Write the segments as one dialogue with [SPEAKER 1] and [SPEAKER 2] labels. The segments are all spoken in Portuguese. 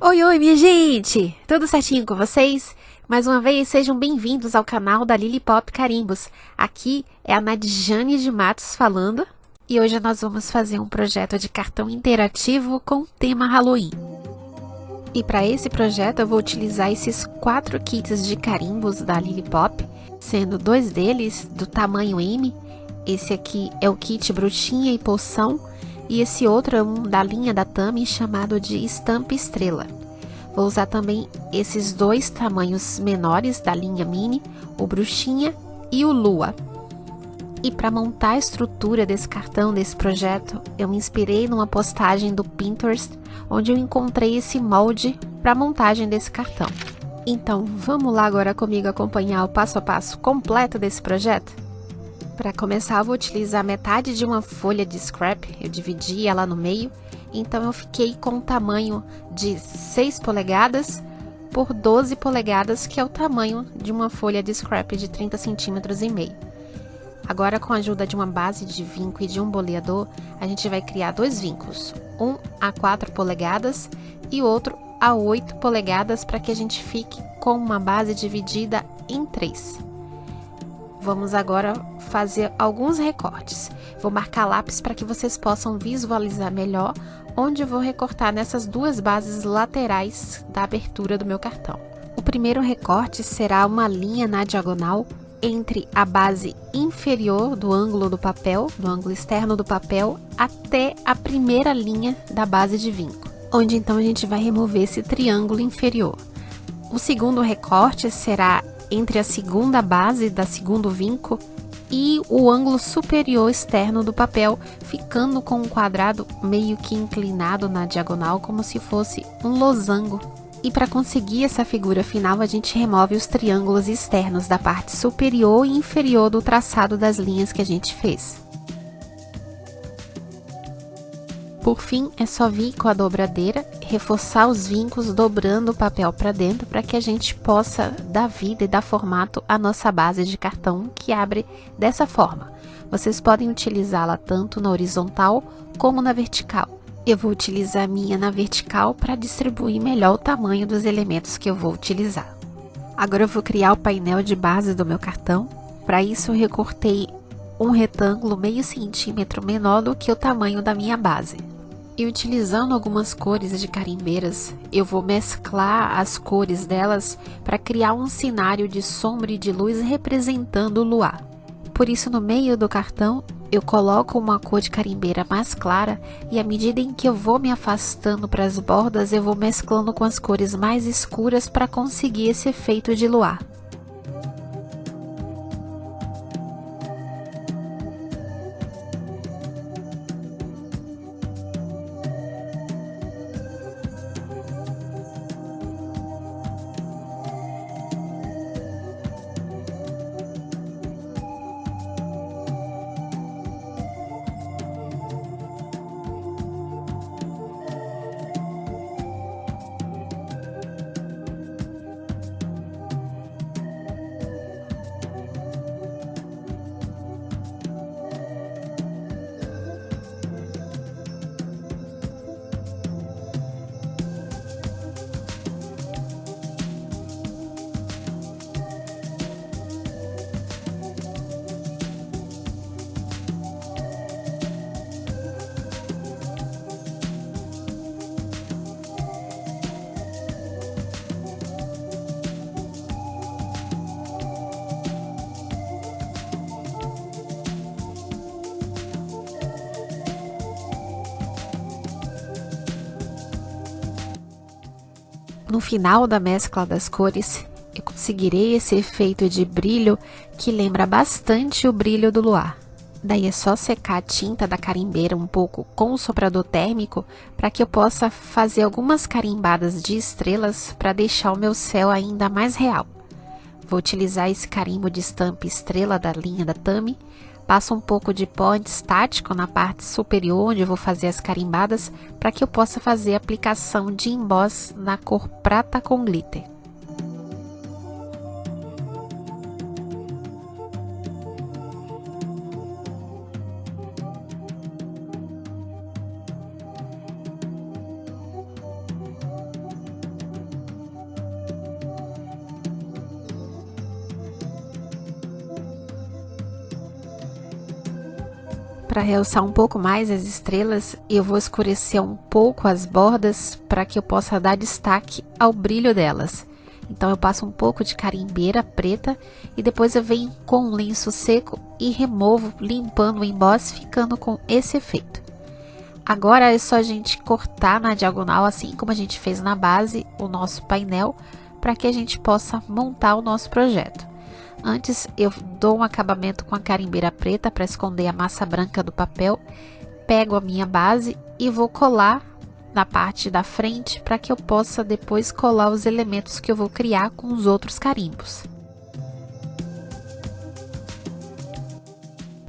[SPEAKER 1] Oi, oi, minha gente! Tudo certinho com vocês? Mais uma vez, sejam bem-vindos ao canal da Lily Pop Carimbos. Aqui é a Nadjane de Matos falando. E hoje nós vamos fazer um projeto de cartão interativo com tema Halloween. E para esse projeto eu vou utilizar esses 4 kits de carimbos da Lily Pop, sendo 2 deles do tamanho M. Esse aqui é o kit Bruxinha e Poção. E esse outro é um da linha da Tami chamado de Estampa Estrela. Vou usar também esses 2 tamanhos menores da linha Mini, o Bruxinha e o Lua. E para montar a estrutura desse cartão, desse projeto, eu me inspirei numa postagem do Pinterest, onde eu encontrei esse molde para a montagem desse cartão. Então, vamos lá agora comigo acompanhar o passo a passo completo desse projeto? Para começar, eu vou utilizar metade de uma folha de scrap, eu dividi ela no meio, então eu fiquei com o tamanho de 6 polegadas por 12 polegadas, que é o tamanho de uma folha de scrap de 30 centímetros e meio. Agora, com a ajuda de uma base de vinco e de um boleador, a gente vai criar 2 vincos, um a 4 polegadas e outro a 8 polegadas, para que a gente fique com uma base dividida em 3. Vamos agora fazer alguns recortes. Vou marcar lápis para que vocês possam visualizar melhor onde eu vou recortar nessas 2 bases laterais da abertura do meu cartão. O primeiro recorte será uma linha na diagonal entre a base inferior do ângulo do papel, do ângulo externo do papel, até a primeira linha da base de vinco, onde então a gente vai remover esse triângulo inferior. O segundo recorte será entre a segunda base da segundo vinco e o ângulo superior externo do papel, ficando com um quadrado meio que inclinado na diagonal, como se fosse um losango. E para conseguir essa figura final, a gente remove os triângulos externos da parte superior e inferior do traçado das linhas que a gente fez. Por fim, é só vir com a dobradeira, reforçar os vincos dobrando o papel para dentro, para que a gente possa dar vida e dar formato à nossa base de cartão, que abre dessa forma. Vocês podem utilizá-la tanto na horizontal como na vertical. Eu vou utilizar a minha na vertical para distribuir melhor o tamanho dos elementos que eu vou utilizar. Agora eu vou criar o painel de base do meu cartão. Para isso eu recortei um retângulo meio centímetro menor do que o tamanho da minha base. E utilizando algumas cores de carimbeiras, eu vou mesclar as cores delas para criar um cenário de sombra e de luz representando o luar. Por isso, no meio do cartão, eu coloco uma cor de carimbeira mais clara, e à medida em que eu vou me afastando para as bordas, eu vou mesclando com as cores mais escuras para conseguir esse efeito de luar. No final da mescla das cores, eu conseguirei esse efeito de brilho que lembra bastante o brilho do luar. Daí é só secar a tinta da carimbeira um pouco com o soprador térmico, para que eu possa fazer algumas carimbadas de estrelas para deixar o meu céu ainda mais real. Vou utilizar esse carimbo de estampa estrela da linha da Tami. Passo um pouco de pó antistático na parte superior, onde eu vou fazer as carimbadas, para que eu possa fazer a aplicação de emboss na cor prata com glitter. Para realçar um pouco mais as estrelas, eu vou escurecer um pouco as bordas para que eu possa dar destaque ao brilho delas. Então eu passo um pouco de carimbeira preta e depois eu venho com um lenço seco e removo, limpando o emboss, ficando com esse efeito. Agora é só a gente cortar na diagonal, assim como a gente fez na base, o nosso painel, para que a gente possa montar o nosso projeto. Antes eu dou um acabamento com a carimbeira preta para esconder a massa branca do papel, pego a minha base e vou colar na parte da frente para que eu possa depois colar os elementos que eu vou criar com os outros carimbos.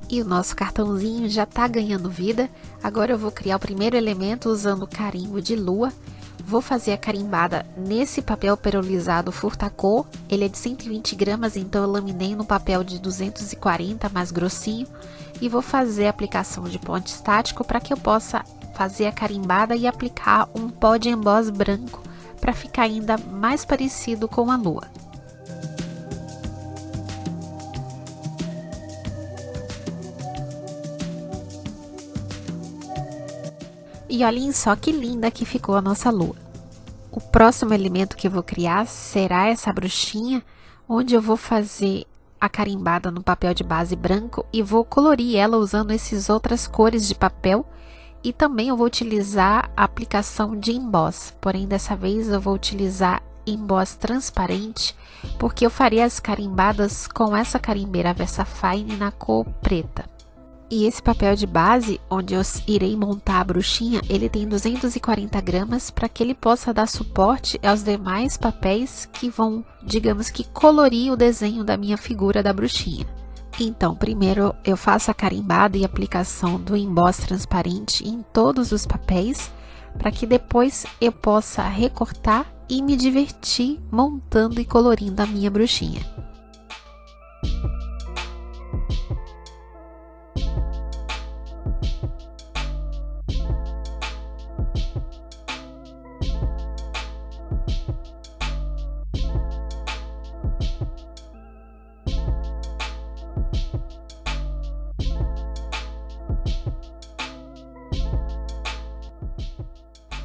[SPEAKER 1] E o nosso cartãozinho já está ganhando vida. Agora eu vou criar o primeiro elemento usando o carimbo de lua. Vou fazer a carimbada nesse papel perolizado Furtacor. Ele é de 120 gramas, então eu laminei no papel de 240, mais grossinho. E vou fazer a aplicação de ponte estático para que eu possa fazer a carimbada e aplicar um pó de emboss branco para ficar ainda mais parecido com a lua. E olhem só que linda que ficou a nossa lua. O próximo elemento que eu vou criar será essa bruxinha, onde eu vou fazer a carimbada no papel de base branco e vou colorir ela usando essas outras cores de papel. E também eu vou utilizar a aplicação de emboss, porém dessa vez eu vou utilizar emboss transparente, porque eu farei as carimbadas com essa carimbeira VersaFine na cor preta. E esse papel de base, onde eu irei montar a bruxinha, ele tem 240 gramas para que ele possa dar suporte aos demais papéis que vão, digamos que, colorir o desenho da minha figura da bruxinha. Então, primeiro eu faço a carimbada e aplicação do emboss transparente em todos os papéis, para que depois eu possa recortar e me divertir montando e colorindo a minha bruxinha.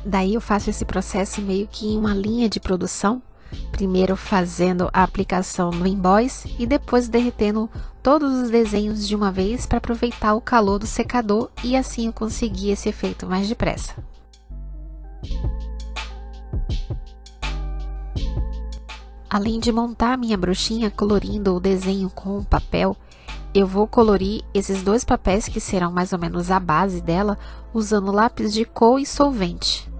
[SPEAKER 1] Daí eu faço esse processo meio que em uma linha de produção, primeiro fazendo a aplicação no emboss e depois derretendo todos os desenhos de uma vez para aproveitar o calor do secador e assim eu consegui esse efeito mais depressa. Além de montar a minha bruxinha colorindo o desenho com o papel, eu vou colorir esses dois papéis que serão mais ou menos a base dela, usando lápis de cor e solvente.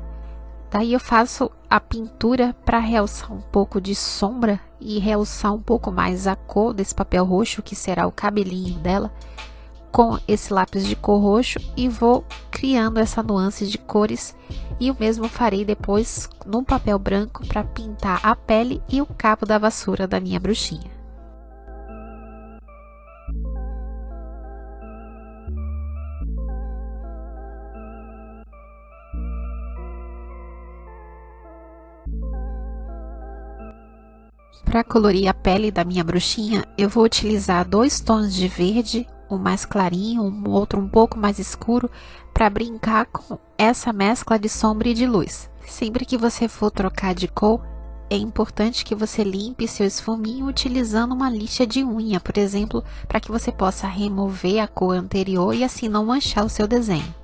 [SPEAKER 1] Daí eu faço a pintura para realçar um pouco de sombra e realçar um pouco mais a cor desse papel roxo, que será o cabelinho dela, com esse lápis de cor roxo, e vou criando essa nuance de cores. E o mesmo farei depois no papel branco para pintar a pele e o cabo da vassoura da minha bruxinha. Para colorir a pele da minha bruxinha, eu vou utilizar dois tons de verde, um mais clarinho, um outro um pouco mais escuro, para brincar com essa mescla de sombra e de luz. Sempre que você for trocar de cor, é importante que você limpe seu esfuminho utilizando uma lixa de unha, por exemplo, para que você possa remover a cor anterior e assim não manchar o seu desenho.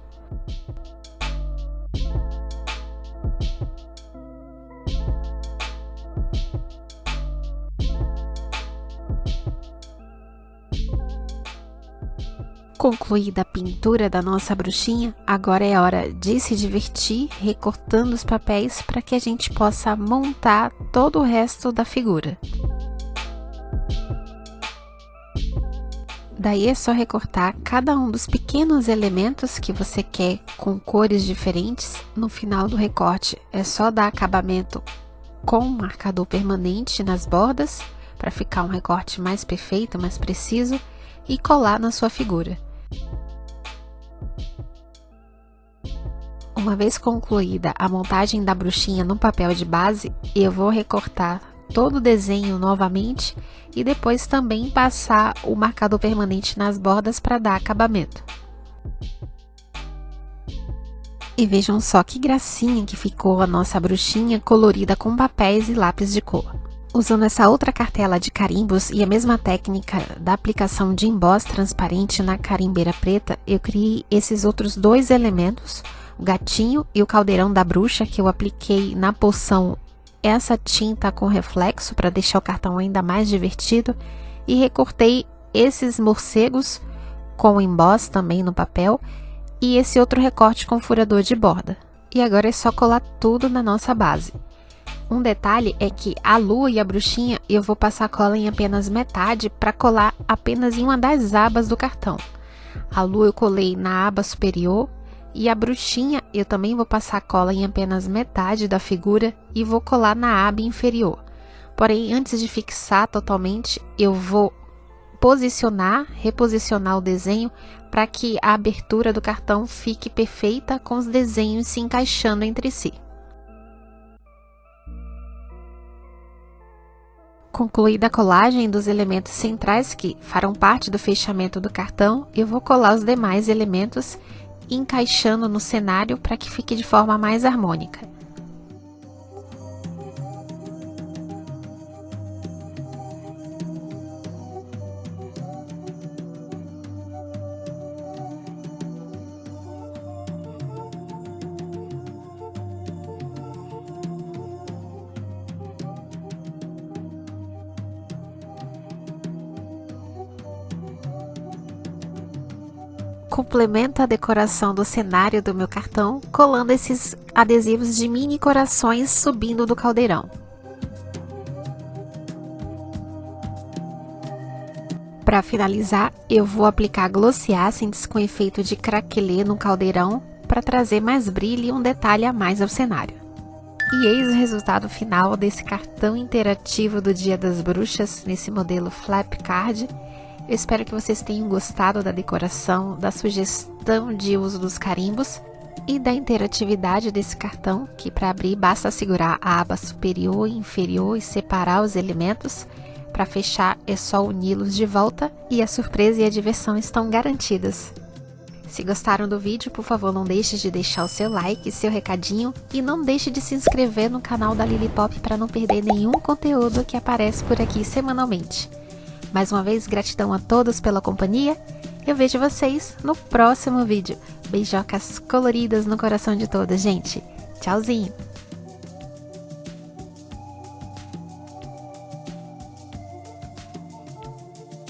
[SPEAKER 1] Concluída a pintura da nossa bruxinha, agora é hora de se divertir recortando os papéis para que a gente possa montar todo o resto da figura. Daí é só recortar cada um dos pequenos elementos que você quer com cores diferentes. No final do recorte é só dar acabamento com um marcador permanente nas bordas para ficar um recorte mais perfeito, mais preciso, e colar na sua figura. Uma vez concluída a montagem da bruxinha no papel de base, eu vou recortar todo o desenho novamente e depois também passar o marcador permanente nas bordas para dar acabamento. E vejam só que gracinha que ficou a nossa bruxinha colorida com papéis e lápis de cor. Usando essa outra cartela de carimbos e a mesma técnica da aplicação de emboss transparente na carimbeira preta, eu criei esses outros dois elementos, o gatinho e o caldeirão da bruxa, que eu apliquei na poção essa tinta com reflexo para deixar o cartão ainda mais divertido, e recortei esses morcegos com emboss também no papel e esse outro recorte com furador de borda. E agora é só colar tudo na nossa base. Um detalhe é que a lua e a bruxinha eu vou passar cola em apenas metade para colar apenas em uma das abas do cartão. A lua eu colei na aba superior e a bruxinha eu também vou passar cola em apenas metade da figura e vou colar na aba inferior. Porém, antes de fixar totalmente, eu vou reposicionar o desenho para que a abertura do cartão fique perfeita com os desenhos se encaixando entre si. Concluída a colagem dos elementos centrais que farão parte do fechamento do cartão, eu vou colar os demais elementos encaixando no cenário para que fique de forma mais harmônica. Complemento a decoração do cenário do meu cartão, colando esses adesivos de mini corações subindo do caldeirão. Para finalizar, eu vou aplicar Glossy Accents com efeito de craquelê no caldeirão para trazer mais brilho e um detalhe a mais ao cenário. E eis o resultado final desse cartão interativo do Dia das Bruxas, nesse modelo Flap Card. Eu espero que vocês tenham gostado da decoração, da sugestão de uso dos carimbos e da interatividade desse cartão, que para abrir basta segurar a aba superior e inferior e separar os elementos. Para fechar é só uni-los de volta e a surpresa e a diversão estão garantidas. Se gostaram do vídeo, por favor, não deixe de deixar o seu like, seu recadinho e não deixe de se inscrever no canal da Lili Pop para não perder nenhum conteúdo que aparece por aqui semanalmente. Mais uma vez, gratidão a todos pela companhia. Eu vejo vocês no próximo vídeo. Beijocas coloridas no coração de todas, gente. Tchauzinho!